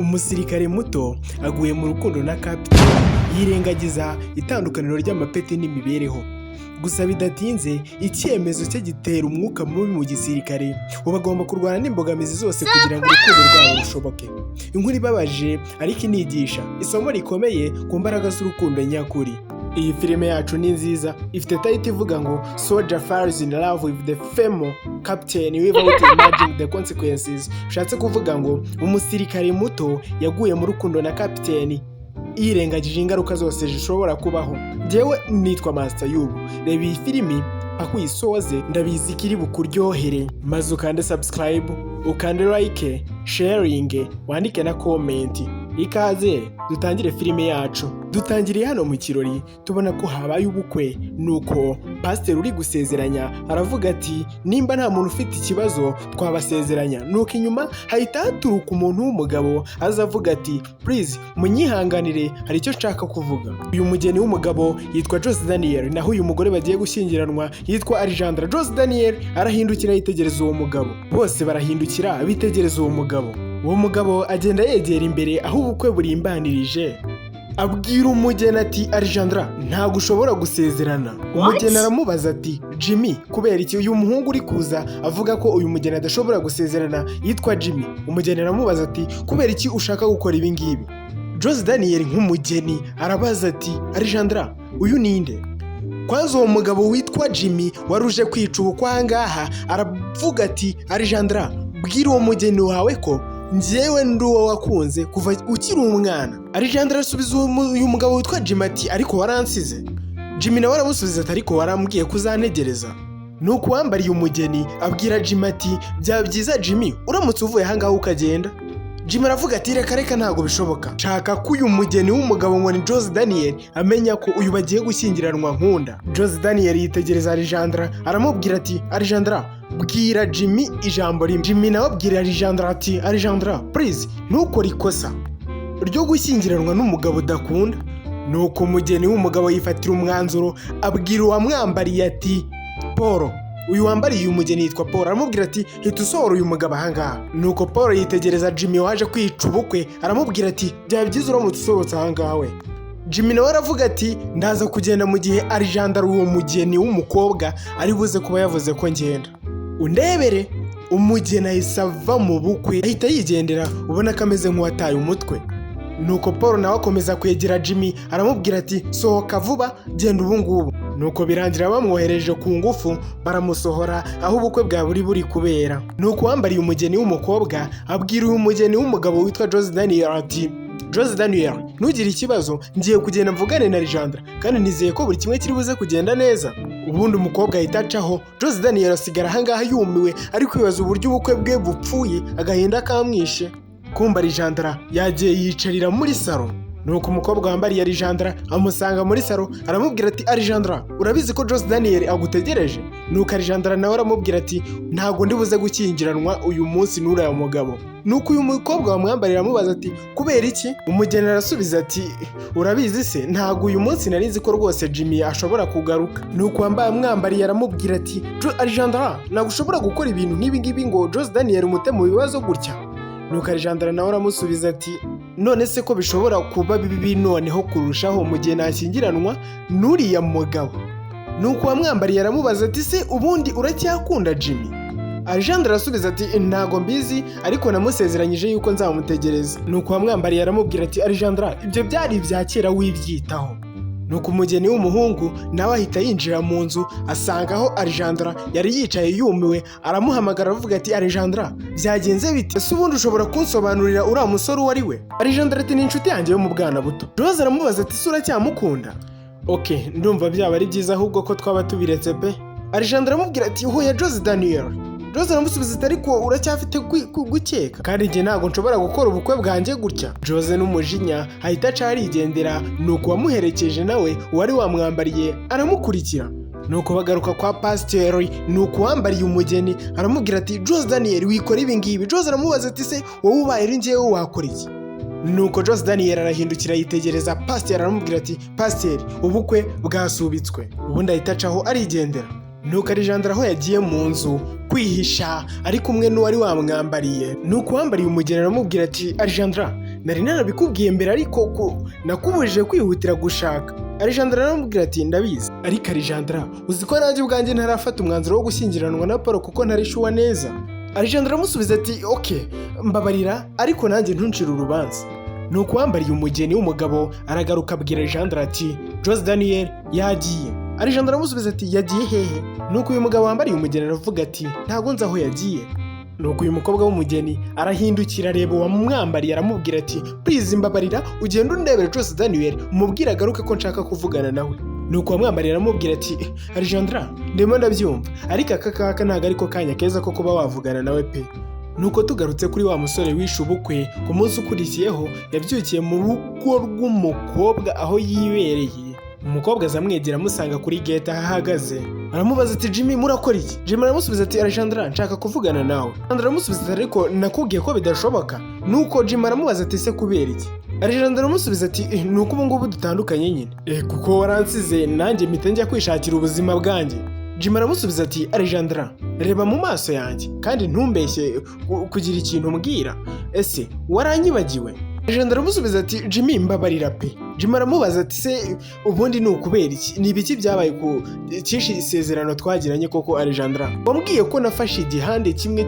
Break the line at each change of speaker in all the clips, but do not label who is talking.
Umusirikare muto aguye mu rukundo na kapiteni yirengagiza itandukaniro ry'amapeti n'imibereho. Gusa bidatinze icyemezo cye gitera umwuka mubi mu gisirikare, bagomba kurwana n'imbogamizi zose kugira ngo urukundo rwabo rushoboke. Inkuru ibabaje ariko inigisha isomo rikomeye ku mbaraga z'urukundo nyakuri. Iyi filime yacu ni nziza, ifite title ivuga ngo Soldier falls in love with the female captain without imagining the consequences. Bishatse kuvuga ngo umusirikare muto yaguye mu rukundo na kapiteni yirengagije ingaruka zose zishobora kubaho. Jewe nitwa Master Yubu. Reba iyi filimi aho uyisoze ndabizi kiri bukuryohere, maze ukande subscribe, ukande like, sharing, wandike na comment. Ikaze dutangire filime yacu. Dutangiriye hano mu kirori, tubona ko habaye ubukwe, nuko pastor uri gusezeranya aravuga ati nimba nta muntu ufite ikibazo twabasezeranya. Nuko inyuma hahita haturuka umuntu w'umugabo azavuga ati please munyihanganire, hari icyo nshaka kuvuga. Uyu mugeni w'umugabo yitwa Jose Daniel, naho uyu mugore bagiye gushyingiranwa yitwa Alejandra. Jose Daniel arahindukira yitegereza uwo mugabo, bose barahindukira bitegereza uwo mugabo. Uwo mugabo agenda yegera imbere aho ubukwe burimbanirije, abwira umugeni ati Alejandra ntabwo ushobora gusezerana. Umugeni aramubaza ati Jimmy, kubera iki uyu muhungu uri kuza avuga ko uyu mugeni adashobora gusezerana yitwa Jimmy? Umugeni aramubaza ati kubera iki ushaka gukora ibi ngibi? Jose Daniel nk'umugeni arabaza ati Alejandra uyu ninde? Kwanza uwo mugabo witwa Jimmy waruje kwica ubukwe ahangaha aravuga ati Alejandra bwira uwo mugeni wawe ko njyewe ndi uwo wakunze kuva ukiri umwana. Alejandra asubiza uyu mugabo witwa Jimmy ati ariko waransize. Jimmy nawe aramusubiza ati ariko warambwiye kuzantegereza. Nuko wambariye umugeni abwira Jimmy ati byaba byiza Jimmy uramutse uvuye ahangaha ukagenda. Jimmy aravuga ati reka ntabwo bishoboka, nshaka ko uyu mugeni w'umugabo ngo ni Jose Daniel amenya ko uyu bagiye gushyingiranwa nkunda. Jose Daniel yitegereza Alejandra aramubwira ati Alejandra bwira Jimmy ijambo rimwe. Jimmy nawe abwira Alejandra ati Alejandra please ntukore ikosa ryo gushyingiranwa n'umugabo udakunda. Nuko umugeni w'umugabo yifatira umwanzuro abwira uwamwambariye ati Paul, uyu wambariye uyu mugeni yitwa Paul, aramubwira ati hita usohora uyu mugabo ahangaha. Nuko Paul yitegereza Jimmy waje kwica ubukwe aramubwira ati byaba byiza uramutse usohotse ahangaha we. Jimmy nawe aravuga ati ndaza kugenda mu gihe Alejandra uwo mugeni w'umukobwa ari buze kuba yavuze ko ngenda. Undebere. Umugeni ahise ava mu bukwe ahita yigendera, ubona ko ameze nk'uwataye umutwe. Nuko Paul nawe akomeza kwegera Jimmy aramubwira ati sohoka vuba genda ubu ngubu. Nuko birangira bamwohereje ku ngufu baramusohora aho ubukwe bwa buri kubera. Nuko wambariye umugeni w'umukobwa abwira uyu mugeni w'umugabo witwa Jose Daniel ati Jose Daniel ntugire ikibazo, ngiye kugenda mvugane na Alejandra kandi nizeye ko buri kimwe kiri buze kugenda neza. Ubundi umukobwa ahita acaho, Jose Daniel asigara ahangaha yumiwe ari kwibaza uburyo ubukwe bwe bupfuye, agahinda kamwishe. Kumva Alejandra yagiye yicarira muri salo. Nuko umukobwa wambariye Alejandra amusanga muri salo aramubwira ati Alejandra urabizi ko Jose Daniel agutegereje? Nuko Alejandra nawe aramubwira ati ntabwo ndi buze gushyingiranwa uyu munsi n'uriya mugabo. Nuko uyu mukobwa wamwambariye amubaza ati kubera iki? Umugeni arasubiza ati urabizi se ntabwo uyu munsi nari nzi ko rwose Jimmy ashobora kugaruka. Nuko wamwambariye aramubwira ati Alejandra ntabwo ushobora gukora ibintu nk'ibi ngibi ngo Jose Daniel umute mu bibazo gutya. Nuko Alejandra nawe aramusubiza ati none se ko bishobora kuba bibi noneho kurushaho mu gihe nashyingiranwa n'uriya mugabo. Nuko wamwambariye aramubaza ati se ubundi uracyakunda Jimmy? Alejandra arasubiza ati ntago mbizi ariko namusezeranyije yuko nzamutegereza. Nuko wamwambariye aramubwira ati Alejandra ibyo byari ibya kera wibyitaho. Nuko umugeni w'umuhungu nawe ahita yinjira mu nzu asanga aho Alejandra yari yicaye yumiwe, aramuhamagara avuga ati Alejandra byagenze bite? Ese ubundi ushobora kunsobanurira uriya musore uwo ari we? Alejandra ati ni inshuti yanjye yo mu bwana buto. Jose aramubaza ati ese uracyamukunda? Okay, ndumva byaba ari byiza ahubwo ko twaba tubiretse pe. Alejandra aramubwira ati hoya Jose Daniel. Jose aramusubiza ati ariko uracyafite gukeka kandi njye ntabwo nshobora gukora ubukwe bwanjye gutya. Jose n'umujinya ahita aca arigendera. Nuko wamuherekeje nawe wari wamwambariye aramukurikira. Nuko bagaruka kwa pasiteri. Nuko wambariye umugeni aramubwira ati Jose Daniel wikora ibi ngibi. Jose aramubaza ati se wowe ubaye ari njyewe wakora iki? Nuko Jose Daniel arahindukira yitegereza pasiteri aramubwira ati pasiteri ubukwe bwasubitswe. Ubundi ahita acaho arigendera. Nuko Alejandra aho yagiye mu nzu kwihisha ari kumwe n'uwari wamwambariye. Nuko wambariye umugeni aramubwira ati Alejandra nari narabikubwiye mbere ariko nakubujije kwihutira gushaka. Alejandra aramubwira ati ndabizi, ariko Alejandra uzi ko nanjye ubwanjye ntarafata umwanzuro wo gushyingiranwa na Paul kuko ntarishuwa neza. Alejandra aramusubiza ati okay mbabarira ariko nanjye ntuncire urubanza. Nuko wambariye umugeni w'umugabo aragaruka abwira Alejandra ati Jose Daniel yagiye. Alejandra aramusubiza ati yagiye hehe? Nuko uyu mugabo wambariye umugeni aravuga ati ntago nzi aho yagiye. Nuko uyu mukobwa w'umugeni arahindukira areba uwamwambariye aramubwira ati please mbabarira ugende undebere Jose Daniel umubwire agaruke ko nshaka kuvugana nawe. Nuko uwamwambariye aramubwira ati Alejandra ndimo ndabyumva ariko aka ntago ariko kanya keza ko kuba wavugana nawe pe. Nuko tugarutse kuri wa musore wishe ubukwe ku munsi ukurikiyeho yabyukiye mu rugo rw'umukobwa aho yibereye. Umukobwa azamwegera amusanga kuri gate aho ahagaze aramubaza ati Jimmy murakora iki? Jimmy aramusubiza ati Alejandra nshaka kuvugana nawe. Alejandra aramusubiza ati ariko nakubwiye ko bidashoboka. Nuko Jimmy aramubaza ati se kubera iki? Alejandra aramusubiza ati nuko ubu ngubu dutandukanye nyine kuko waransize nanjye mpita njya kwishakira ubuzima bwanjye. Jimmy aramusubiza ati Alejandra reba mu maso yanjye kandi ntumbeshye kugira ikintu umbwira, ese waranyibagiwe? Alejandra aramusubiza ati Jimmy mbabarira pe. Jimmy aramubaza ati se ubundi ni ukubera iki? Ni ibiki byabaye ku cyinshi isezerano twagiranye koko Alejandra? Wambwiye ko nafashe igihande kimwe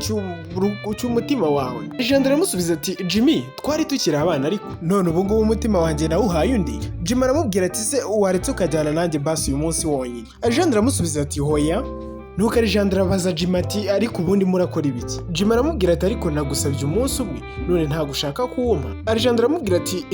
cy'umutima wawe. Alejandra aramusubiza ati Jimmy twari tukiri abana ariko none ubu ngubu umutima wanjye nawuhaye undi. Jimmy aramubwira ati se waretse ukajyana nanjye basi uyu munsi wonyine? Alejandra aramusubiza ati hoya. Nuko Alejandra abaza Jimmy ati ariko ubundi murakora ibiki? Jimmy aramubwira ati ariko nagusabye umunsi umwe none ntago ushaka kuwumpa. Alejandra aramubwira ati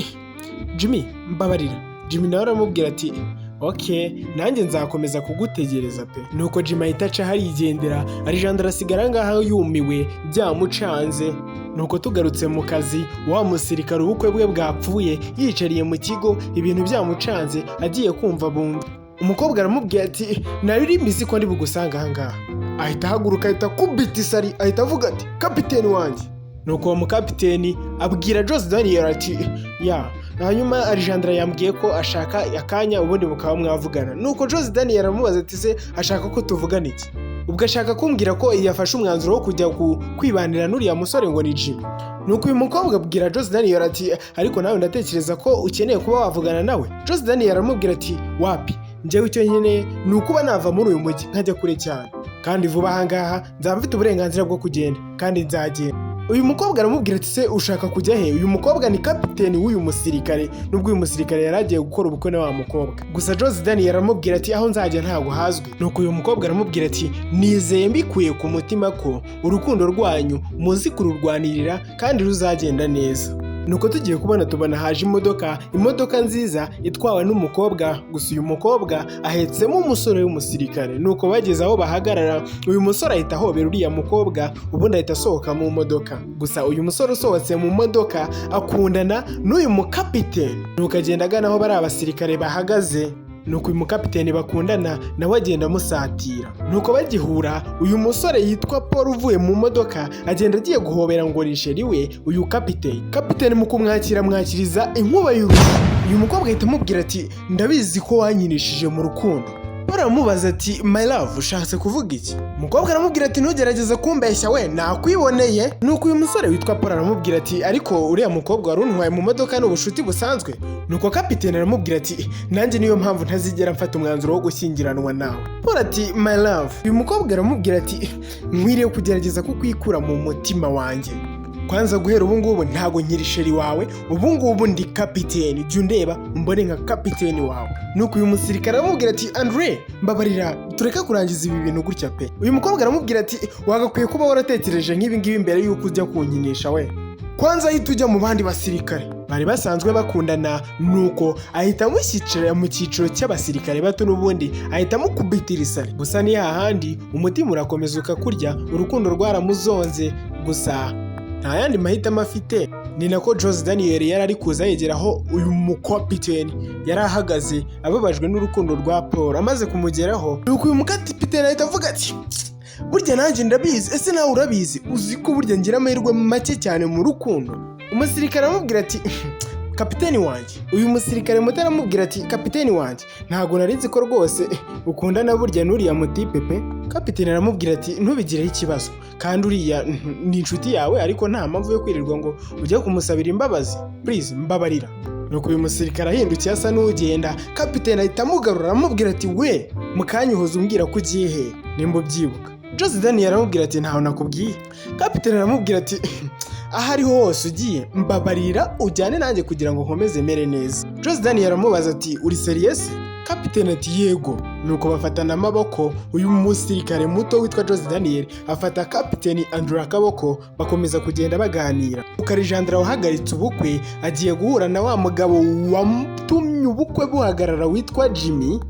Jimmy mbabarira. Jimmy nawe aramubwira ati okay nanjye nzakomeza kugutegereza pe. Nuko Jimmy ahita aca harigendera. Alejandra asigara ngaho yumiwe byamucanze. Nuko tugarutse mu kazi wa musirikare ubukwe bwe bwapfuye yicariye mu kigo ibintu byamucanze agiye kumva bumva. Umukobwa aramubwira ati nari mbizi ko ndi bugusanga aha ngaha. Ahita ahaguruka ahita kubita isari ahita avuga ati kapiteni wanjye. Nuko uwo mukapiteni abwira Jose Daniel ati hanyuma Alejandra yambwiye ko ashaka akanya ubundi mukaba mwavugana. Nuko Jose Daniel aramubaza ati se ashaka ko tuvugana iki? Ubwo ashaka kumbwira ko yafashe umwanzuro wo kujya kwibanira n'uriya musore ngo ni Jimmy. Nuko uyu mukobwa abwira Jose Daniel ati ariko nawe ndatekereza ko ukeneye kuba wavugana nawe. Jose Daniel aramubwira ati wapi njyewe icyo nkeneye ni ukuba nava muri uyu mujyi nkajya kure cyane kandi vuba aha ngaha nzaba mfite uburenganzira bwo kugenda kandi nzagenda. Uyu mukobwa aramubwira ati se ushaka kujya he? Uyu mukobwa ni kapiteni w'uyu musirikare nubwo uyu musirikare yari agiye gukora ubukwe na wa mukobwa. Gusa Jose Daniel aramubwira ati aho nzajya ntago hazwi. Nuko uyu mukobwa aramubwira ati nizeye mbikuye ku mutima ko urukundo rwanyu muzi kururwanirira kandi ruzagenda neza. Nuko tugiye tubona haje imodoka nziza itwawe n'umukobwa. Gusa uyu mukobwa ahetsemo umusore w'umusirikare. Nuko bageze aho bahagarara uyu musore ahita ahobera uriya mukobwa ubundi ahita asohoka mu modoka. Gusa uyu musore usohotse mu modoka akundana n'uyu mukapiteni. Nuko agenda agana aho bari abasirikare bahagaze. Nuko uyu mukapiteni bakundana nawe agenda amusatira. Nuko bagihura uyu musore yitwa Paul uvuye mu modoka agenda agiye guhobera ngo risheri we uyu kapiteni mu kumwakira mwakiriza inkuba y'uruhu. Uyu mukobwa ahita amubwira ati ndabizi ko wanyinishije mu rukundo. Paul aramubaza ati my love ushatse kuvuga iki? Umukobwa aramubwira ati ntugerageze kumbeshya we nakwiboneye. Nuko uyu musore witwa Paul aramubwira ati ariko uriya mukobwa wari untwaye mu modoka ni ubushuti busanzwe. Nuko kapiteni aramubwira ati nanjye niyo mpamvu ntazigera mfata umwanzuro wo gushyingiranwa nawe. Paul ati my love. Uyu mukobwa aramubwira ati nkwiriye kugerageza kukwikura mu mutima wanjye. Kwanza guhera ubu ngubu ntago nkiri sheri wawe, ubu ngubu ndi kapiteni, jya undeba mbone nka kapiteni wawe. Nuko uyu musirikare aramubwira ati Andre mbabarira tureka kurangiza ibi bintu gutya pe. Uyu mukobwa aramubwira ati wagakwiye kuba waratekereje nk'ibi ngibi mbere yuko ujya kunkinisha we. Kwanza ahita ujya mu bandi basirikare bari basanzwe bakundana. Nuko ahita amushyikira mu cyiciro cy'abasirikare bato n'ubundi ahita amukubitira isari. Gusa ni hahandi umutima urakomeza ukakurya, urukundo rwaramuzonze. Gusa nta yandi mahitamo afite. Ni nako Jose Daniel yari ari kuza yegeraho uyu mukapiteni yari ahagaze ababajwe n'urukundo rwa Paul. Amaze kumugeraho nuko uyu mukapiteni ahita avuga ati burya nanjye ndabizi, ese nawe urabizi? Uzi ko burya ngira amahirwe make cyane mu rukundo. Umusirikare aramubwira ati kapiteni wanjye. Uyu musirikare muto aramubwira ati kapiteni wanjye, ntabwo nari nzi ko rwose ukundana burya n'uriya mutipe pe. Kapiteni aramubwira ati ntubigireho ikibazo, kandi uriya ni inshuti yawe, ariko nta mpamvu yo kwirirwa ngo ujye kumusabira imbabazi, please mbabarira. Nuko uyu musirikare ahindukiye asa n'ugenda, kapiteni ahita amugarura aramubwira ati we mukanya uhoze umbwira ko ugiye he nimba ubyibuka. Jose Daniel aramubwira ati ntaho nakubwiye. Kapiteni aramubwira ati aho ariho hose ugiye mbabarira ujyane nanjye kugira ngo nkomeze mere neza. Jose Daniel aramubaza ati uri serious? Kapiteni ati yego. Nuko bafatana amaboko, uyu musirikare muto witwa Jose Daniel afata kapiteni Andrew akaboko, bakomeza kugenda baganira. Alejandra wahagaritse ubukwe agiye guhura na wa mugabo watumye ubukwe buhagarara witwa Jimmy,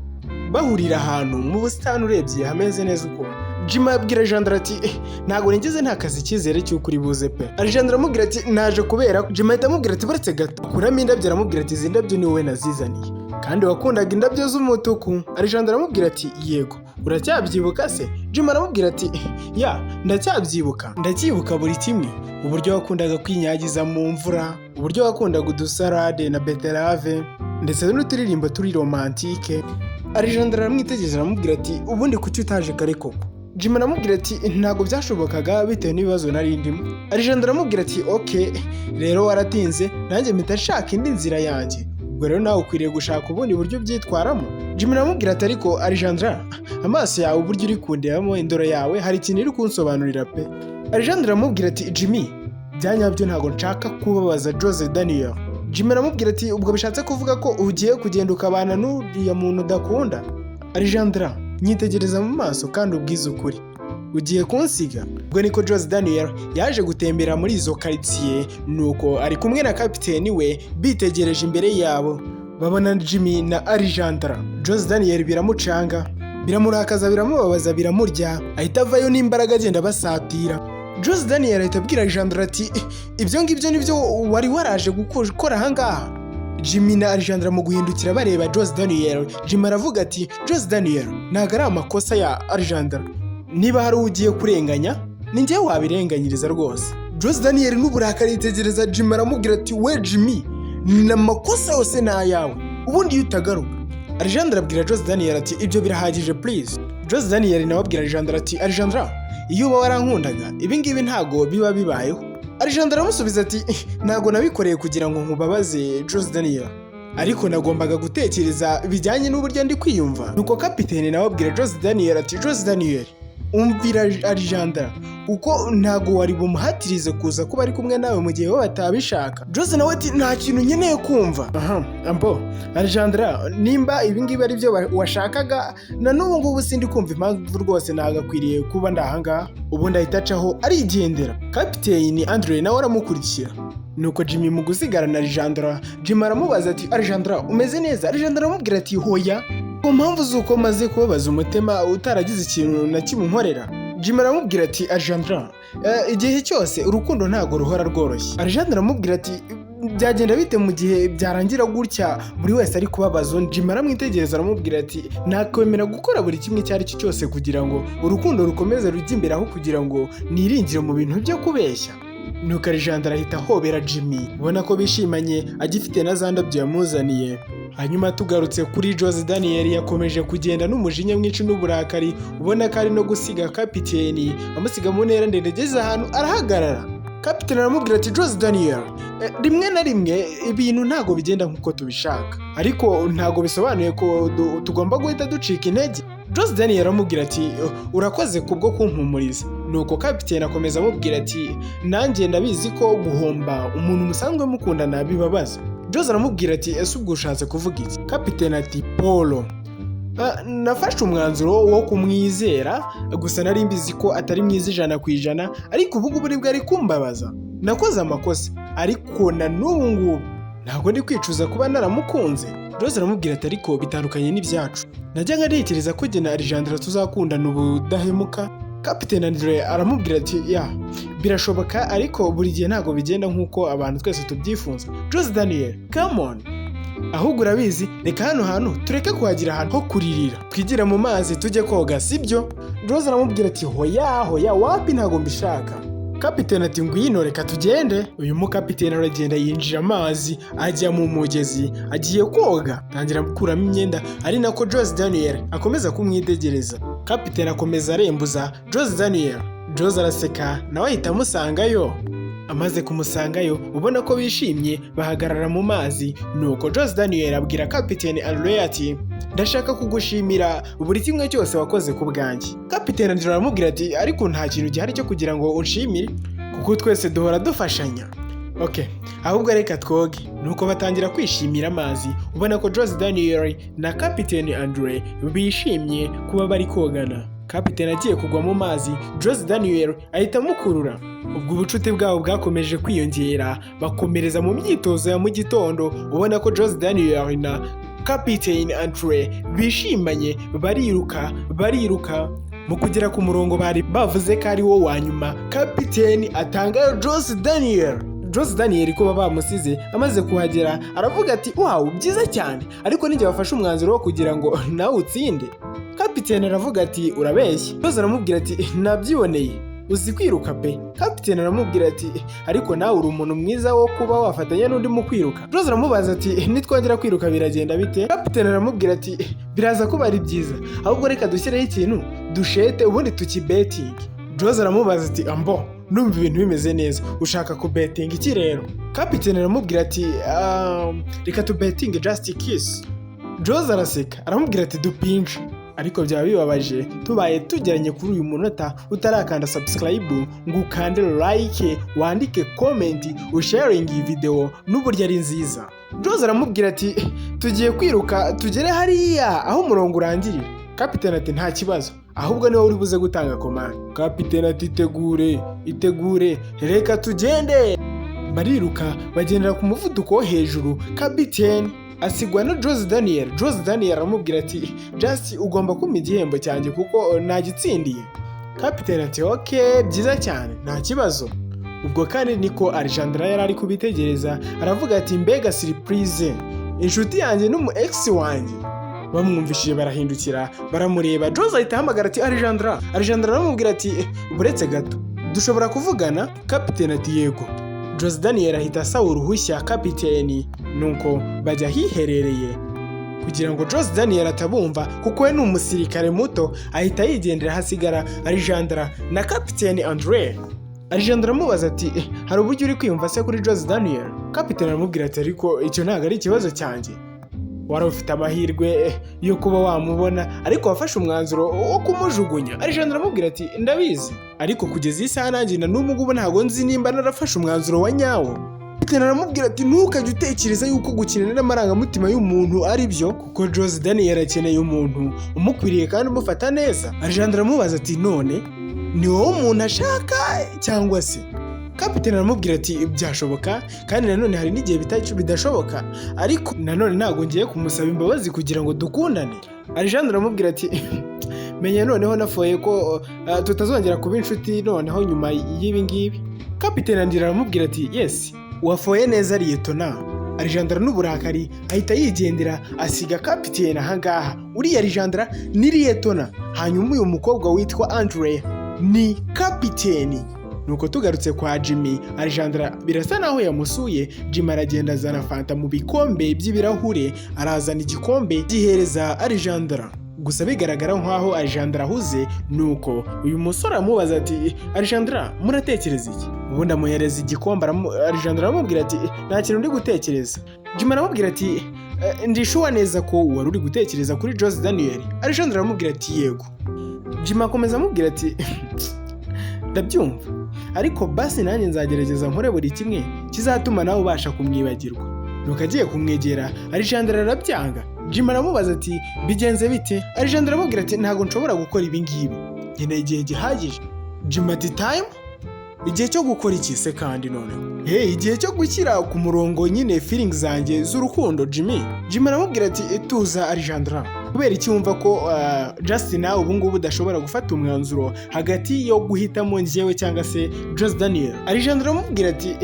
bahurira ahantu mu busitani urebye hameze neza uko. Jimmy abwira Alejandra ati ntago nigeze nta kazi cyizere cy'uko uri buze pe. Alejandra aramubwira ati naje kubera. Jimmy ahita amubwira ati baretse gato kuramo indabyo, aramubwira ati izi ndabyo ni wowe nazizaniye kandi wakundaga indabyo z'umutuku. Alejandra aramubwira ati yego. Uracyabyibuka se? Jimmy aramubwira ati ya ndacyibuka buri kimwe, uburyo wakundaga kwinyagiza mu mvura, uburyo wakundaga udusarade na beterave ndetse n'uturirimbo turi romantike. Alejandra aramwitegereza aramubwira ati ubundi kuki utaje kare koko? Jimmy aramubwira ati ntabwo byashobokaga bitewe n'ibibazo nari ndimo. Alejandra aramubwira ati okay, rero waratinze nanjye mpita nshaka indi nzira yanjye, ubwo rero nawe ukwiriye gushaka ubundi buryo byitwaramo. Jimmy aramubwira ati ariko Alejandra, amaso yawe uburyo uri kundebamo, indoro yawe hari ikintu iri kunsobanurira pe. Alejandra aramubwira ati Jimmy, byanyabyo ntabwo nshaka kubabaza Jose Daniel. Jimmy aramubwira ati ubwo bishatse kuvuga ko ugiye kugenda ukabana n'uriya muntu udakunda? Alejandra, nyitegereza mu maso kandi ubwize ukuri, ugiye kunsiga? Ubwo niko Jose Daniel yaje gutembera muri izo quartier, nuko ari kumwe na kapiteni we bitegereje imbere yabo, babona Jimmy na Alejandra. Jose Daniel biramucanga, biramurakaza, biramubabaza, biramurya, ahita avayo n'imbaraga agenda basatira. Jose Daniel ahita abwira Alejandra ati ibyo ngibyo nibyo wari waraje gukora ahangaha? Jimmy na Alejandra mu guhindukira bareba Jose Daniel, Jimmy aravuga ati Jose Daniel, ntago ari amakosa ya Alejandra, niba hari ugiye kurenganya ni njye wabirenganyiriza rwose. Jose Daniel n'uburakari yitegereza Jimmy aramubwira ati we Jimmy, n'amakosa yose ni ayawe, ubundi iyo utagaruka. Alejandra abwira Jose Daniel ati ibyo birahagije please. Jose Daniel nawe abwira Alejandra ati Alejandra, iyo uba warankundaga ibi ngibi ntago biba bibayeho. Alejandra aramusubiza ati ntago nabikoreye kugira ngo nkubabaze Jose Daniel, ariko nagombaga gutekereza bijyanye n'uburyo ndi kwiyumva. Nuko kapiteni nawe abwira Jose Daniel ati Jose Daniel, umvira Alejandra uko ntago wari bumuhatirize kuza kuba ari kumwe nawe mu gihe batabishaka. Jose nawe ati nta kintu nkeneye kumva. Ambo Alejandra, nimba ibi ngibi ari byo washakaga, na n'ubu ngubu sindi kumva impamvu rwose nagakwiriye kuba ndahangaha. Ubundi ahita acaho arigendera. Kapiteni Andre nawe aramukurikira. Nuko Jimmy mu gusigara na Alejandra, Jimmy aramubaza ati Alejandra umeze neza? Alejandra aramubwira ati hoya, ku mpamvu z'uko maze kubabaza umutima utaragize ikintu na kimwe unkorera. Jimmy aramubwira ati Alejandra, igihe cyose urukundo ntago ruhora rworoshye. Alejandra aramubwira ati byagenda bite mu gihe byarangira gutya buri wese ari kubabaza? Jimmy aramwitegereza aramubwira ati nakwemera gukora buri kimwe icyo ari cyo cyose kugira ngo urukundo rukomeze rujye imbere aho kugira ngo niringire mu bintu byo kubeshya. Nuko Alejandra ahita ahobera Jimmy, ubona ko bishimanye agifite na za ndabyo yamuzaniye. Hanyuma tugarutse kuri Jose Daniel, yakomeje kugenda n'umujinya mwinshi n'uburakari, ubona ko ari no gusiga kapiteni, amusiga mu ntera ndende, ageze ahantu arahagarara. Kapiteni aramubwira ati Jose Daniel, rimwe na rimwe ibintu ntago bigenda nk'uko tubishaka, ariko ntago bisobanuye ko tugomba guhita ducika intege. Jose Daniel aramubwira ati urakoze kubwo kumpumuriza. Nuko kapiteni akomeza amubwira ati nanjye ndabizi ko guhomba umuntu musanzwe mukundana bibabaza. Jose aramubwira ati ese ubwo ushatse kuvuga iki? Kapiteni ati Polo, nafashe umwanzuro wo kumwizera, gusa nari mbizi ko atari mwiza 100%, ariko ubu ngubu nibwo ari kumbabaza. Nakoze amakosa, ariko na n'ubu ngubu ntabwo ndi kwicuza kuba naramukunze. Jose aramubwira ati ariko bitandukanye n'ibyacu, najyaga ntekereza ko jye na Alejandra tuzakundana ubudahemuka. Kapiteni Andre aramubwira ati ya birashoboka, ariko buri gihe ntago bigenda nk'uko abantu twese tubyifuza. Jose Daniel, come on, ahubwo urabizi, reka hano hantu tureke kuhagira ahantu ho kuririra, twigira mu mazi tujye koga, sibyo? Jose aramubwira ati hoya wapi, ntago mbishaka. Kapiteni ati ngwino reka tugende. Uyu mukapiteni aragenda yinjira amazi ajya mu mugezi agiye koga, tangira gukuramo imyenda, ari nako Jose Daniel akomeza kumwitegereza. Kapiteni akomeza arembuza Jose Daniel. Jose araseka nawe ahita amusangayo. Amaze kumusangayo ubona ko bishimye bahagarara mu mazi, nuko Jose Daniel abwira Kapiteni Andre ati ndashaka kugushimira buri kimwe cyose wakoze ku bwanjye. Kapiteni Andre aramubwira ati ariko nta kintu gihari cyo kugira ngo unshimire kuko twese duhora dufashanya. Okay, ahubwo reka twoge. Nuko batangira kwishimira amazi, ubona ko Jose Daniel na Kapiteni Andre bishimye kuba bari kogana. Kapiteni agiye kugwa mu mazi, Jose Daniel ahita amukurura. Ubwo ubucuti bwabo bwakomeje kwiyongera, bakomereza mu myitozo ya mu gitondo, ubona ko Jose Daniel na Kapiteni Andre bishimanye, bariruka mu kugera ku murongo bari bavuze ko ari wo wa nyuma. Kapiteni atanga Jose Daniel. Jose Daniel kuba bamusize amaze kuhagera aravuga ati wow byiza cyane, ariko nijye wafashe umwanzuro wo kugira ngo nawe utsinde. Kapiteni aravuga ati urabeshya. Jose aramubwira ati nabyiboneye, uzi kwiruka pe. Kapiteni aramubwira ati ariko nawe uri umuntu mwiza wo kuba wafatanya n'undi mu kwiruka. Jose aramubaza ati nitwongera kwiruka biragenda bite? Kapiteni aramubwira ati biraza kuba ari byiza, ahubwo reka dushyireho ikintu dushete ubundi tukibeting. Jose aramubaza ati ambo numva ibintu bimeze neza, ushaka kubeting iki rero? Kapiteni aramubwira ati reka tubeting just a kiss. Jose araseka aramubwira ati dupinje. Ariko byaba bibabaje tubaye tugeranye kuri uyu munota utarakanda subscribe ngo ukande like, wandike comment, usharing iyi video n'uburyo ari nziza. Jose aramubwira ati tugiye kwiruka tugere hariya aho umurongo urangirira. Kapiteni ati nta kibazo, ahubwo niwe uri buze gutanga komande. Kapiteni ati itegure reka tugende. Bariruka bagendera ku muvuduko wo hejuru. Kapiteni asigwa na Jose Daniel. Jose Daniel aramubwira ati just ugomba kumpa igihembo cyanjye kuko nagitsindiye. Kapiteni ati okay byiza cyane nta kibazo. Ubwo kandi niko Alejandra yari ari kubitegereza, aravuga ati mbega surprise, inshuti yanjye n'umu ex wanjye. Bamwumvishije barahindukira baramureba. Jose ahita ahamagara ati Alejandra. Alejandra aramubwira ati buretse gato dushobora kuvugana? Kapiteni ati yego. Jose Daniel ahita asaba uruhushya Kapiteni, nuko bajya hiherereye kugira ngo Jose Daniel atabumva kuko we ni umusirikare muto. Ahita yigendera, hasigara Alejandra na Kapiteni Andre. Alejandra amubaza ati hari uburyo uri kwiyumva se kuri Jose Daniel? Kapiteni aramubwira ati ariko icyo ntabwo ari ikibazo cyanjye, wari ufite amahirwe yo kuba wamubona ariko wafashe umwanzuro wo kumujugunya. Alejandra aramubwira ati ndabizi, ariko kugeza iyi saha nanjye na n'ubu ngubu ntabwo nzi nimba narafashe umwanzuro wa nyawo. Kapiteni aramubwira ati ntukajye utekereza yuko gukina n'amarangamutima y'umuntu ari byo, kuko Jose Daniel akeneye umuntu umukwiriye kandi umufata neza. Alejandra amubaza ati none ni wowe umuntu ashaka cyangwa se? Kapiteni aramubwira ati byashoboka kandi nanone hari n'igihe bidashoboka, ariko nanone ntabwo ngiye kumusaba imbabazi kugira ngo dukundane. Alejandra aramubwira ati menya noneho nafoye ko tutazongera kuba inshuti noneho nyuma y'ibi ngibi. Kapiteni Andre aramubwira ati yes wafoye neza Liyetona. Alejandra n'uburakari ahita yigendera asiga Kapiteni ahangaha. Uriya Alejandra ni Liyetona, hanyuma uyu mukobwa witwa Andre ni Kapiteni. Nuko tugarutse kwa Jimmy, Alejandra birasa naho yamusuye. Jimmy aragenda azana fanta mu bikombe by'ibirahure, arazana igikombe gihereza Alejandra. Gusa bigaragara nkaho Alejandra ahuze, nuko uyu musore amubaza ati Alejandra muratekereza iki? Ubundi amuhereza igikombe. Alejandra aramubwira ati nta kintu ndi gutekereza. Jimmy aramubwira ati ndishuwa neza ko wari uri gutekereza kuri Jose Daniel. Alejandra aramubwira ati yego. Jimmy akomeza amubwira ati ndabyumva, ariko basi nanjye nzagerageza nkore buri kimwe kizatuma nawe ubasha kumwibagirwa. Nuko agiye kumwegera, Alejandra arabyanga. Jimmy aramubaza ati bigenze bite? Alejandra aramubwira ati ntabwo nshobora gukora ibi ngibi, nkeneye igihe gihagije. Jimmy ati time? Igihe cyo gukora iki se kandi noneho? Igihe cyo gushyira ku murongo nyine feelings zanjye z'urukundo Jimmy. Jimmy aramubwira ati tuza Alejandra, kubera iki wumva ko Justin nawe ubu ngubu udashobora gufata umwanzuro hagati yo guhitamo njyewe cyangwa se Jose Daniel? Alejandra aramubwira ati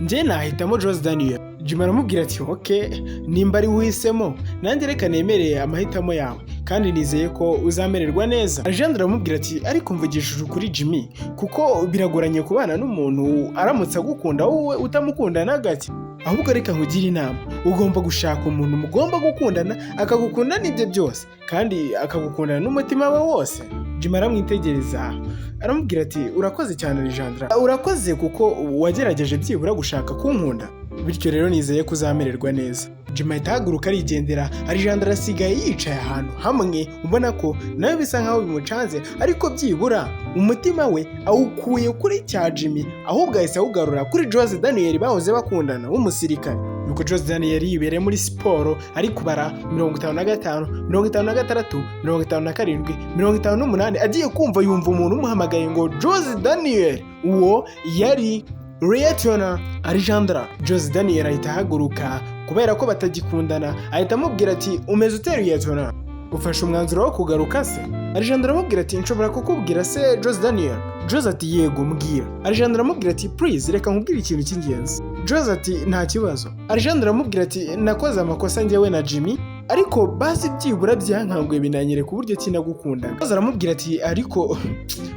njye nahitamo Jose Daniel. Jimmy aramubwira ati okay nimba ari uhisemo nanjye reka nemereye amahitamo yawe, kandi nizeye ko uzamererwa neza. Alejandro aramubwira ati ariko mvugishije ukuri Jimmy, kuko biragoranye kubana n'umuntu aramutse agukunda wowe utamukunda na gake. Ahubwo reka nkugire inama, ugomba gushaka umuntu mugomba gukundana akagukunda n'ibyo byose kandi akagukundana n'umutima we wose. Jimmy aramwitegereza aramubwira ati urakoze cyane Alejandro, urakoze kuko wagerageje byibura gushaka kunkunda, bityo rero nizeye ko uzamererwa neza. Jimmy ahita ahaguruka arigendera. Alejandro asigaye yicaye ahantu hamwe ubona ko nawe bisa nkaho bimucanze, ariko byibura umutima we awukuye kuri cya Jimmy ahubwo ahise awugarura kuri Jose Daniel bahoze bakundana w'umusirikare. Nuko Jose Daniel yibereye muri siporo ari kubara 55, 56, 57, 58 agiye kumva yumva umuntu umuhamagaye ngo Jose Daniel. Uwo yari Lieutenant Alejandro. Jose Daniel ahita ahaguruka kubera ko batagikundana, ahita amubwira ati umeze ute Lieutenant, ufashe umwanzuro wo kugaruka se? Alejandro aramubwira ati nshobora kukubwira se Jose Daniel? Jose ati yego mbwira. Alejandro aramubwira ati please reka nkubwire ikintu cy'ingenzi. Jose ati nta kibazo. Alejandro aramubwira ati nakoze amakosa njyewe na Jimmy, ariko basi byibura byankanguye binanyereka uburyo kinagukundaga. Jose aramubwira ati ariko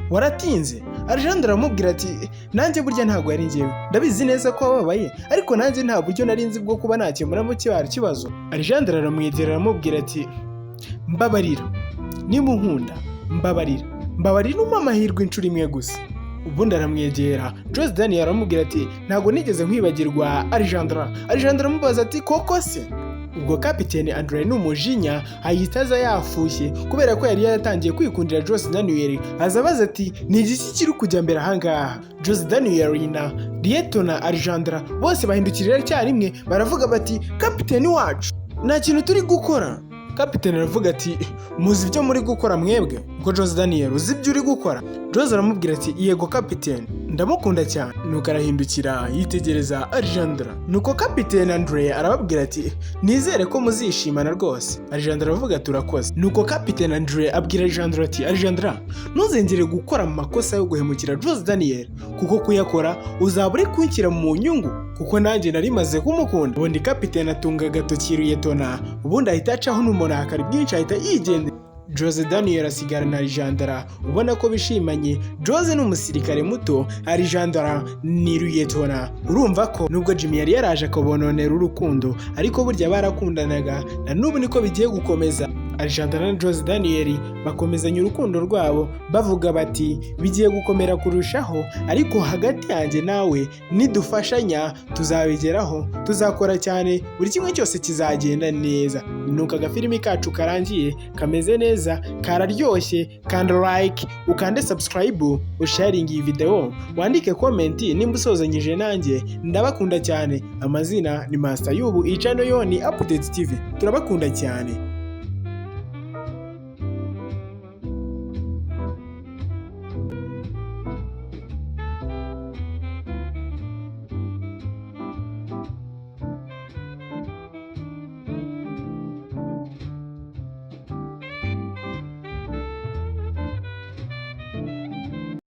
waratinze. Alejandro aramubwira ati nanjye burya ntabwo yari njyewe, ndabizi neza ko wababaye, ariko nanjye nta buryo nari nzi bwo kuba nakemuramo ikibazo. Alejandro aramwegera aramubwira ati mbabarira, niba unkunda mbabarira umpa amahirwe inshuro imwe gusa. Ubundi aramwegera. Jose Daniel aramubwira ati ntabwo nigeze nkwibagirwa Alejandro. Alejandro amubaza ati koko se? Ubwo Kapiteni Andre n'umujinya ahita aza yafushye kubera ko yari yaratangiye kwikundira Jose Daniel. Azabaza ati ni igiki kiri kujya mbere ahangaha? Jose Daniel na Lieutenant Alejandro bose bahindukirira icyarimwe baravuga bati kapiteni wacu nta kintu turi gukora. Kapiteni aravuga ati muzi ibyo muri gukora mwebwe? Ngo Jose Daniel uzi ibyo uri gukora? Jose aramubwira ati yego kapiteni, ndamukunda cyane. Nuko arahindukira yitegereza Alejandro. Nuko Kapiteni Andre arababwira ati nizere ko muzishimana rwose. Alejandro aravuga ati urakoze. Nuko Kapiteni Andre abwira Alejandro ati Alejandro ntuzengere gukora amakosa yo guhemukira Jose Daniel, kuko kuyakora uzaba uri kunshyira mu nyungu, kuko nanjye nari maze kumukunda. Ubundi Kapiteni atunga agatoki Lieutenant, ubundi ahita acaho n'umurakari bwinshi ahita yigendera. Jose Daniel asigara na Alejandro ubona ko bishimanye. Jose ni umusirikare muto, Alejandro ni Lieutenant. Urumva ko nubwo Jimmy yari yaraje akabononera urukundo, ariko burya barakundanaga na n'ubu niko bigiye gukomeza. Alejandro na Jose Daniel bakomezanya urukundo rwabo bavuga bati bigiye gukomera kurushaho, ariko hagati yanjye nawe nidufashanya tuzabigeraho, tuzakora cyane, buri kimwe cyose kizagenda neza. Nuko agafilimi kacu karangiye kameze neza, kararyoshye, kanda like, ukande subscribe, usharinga iyi video, wandike comment nimba usozanyije nanjye. Ndabakunda cyane. Amazina ni Master Yubu, icano yo ni Updates TV. Turabakunda cyane.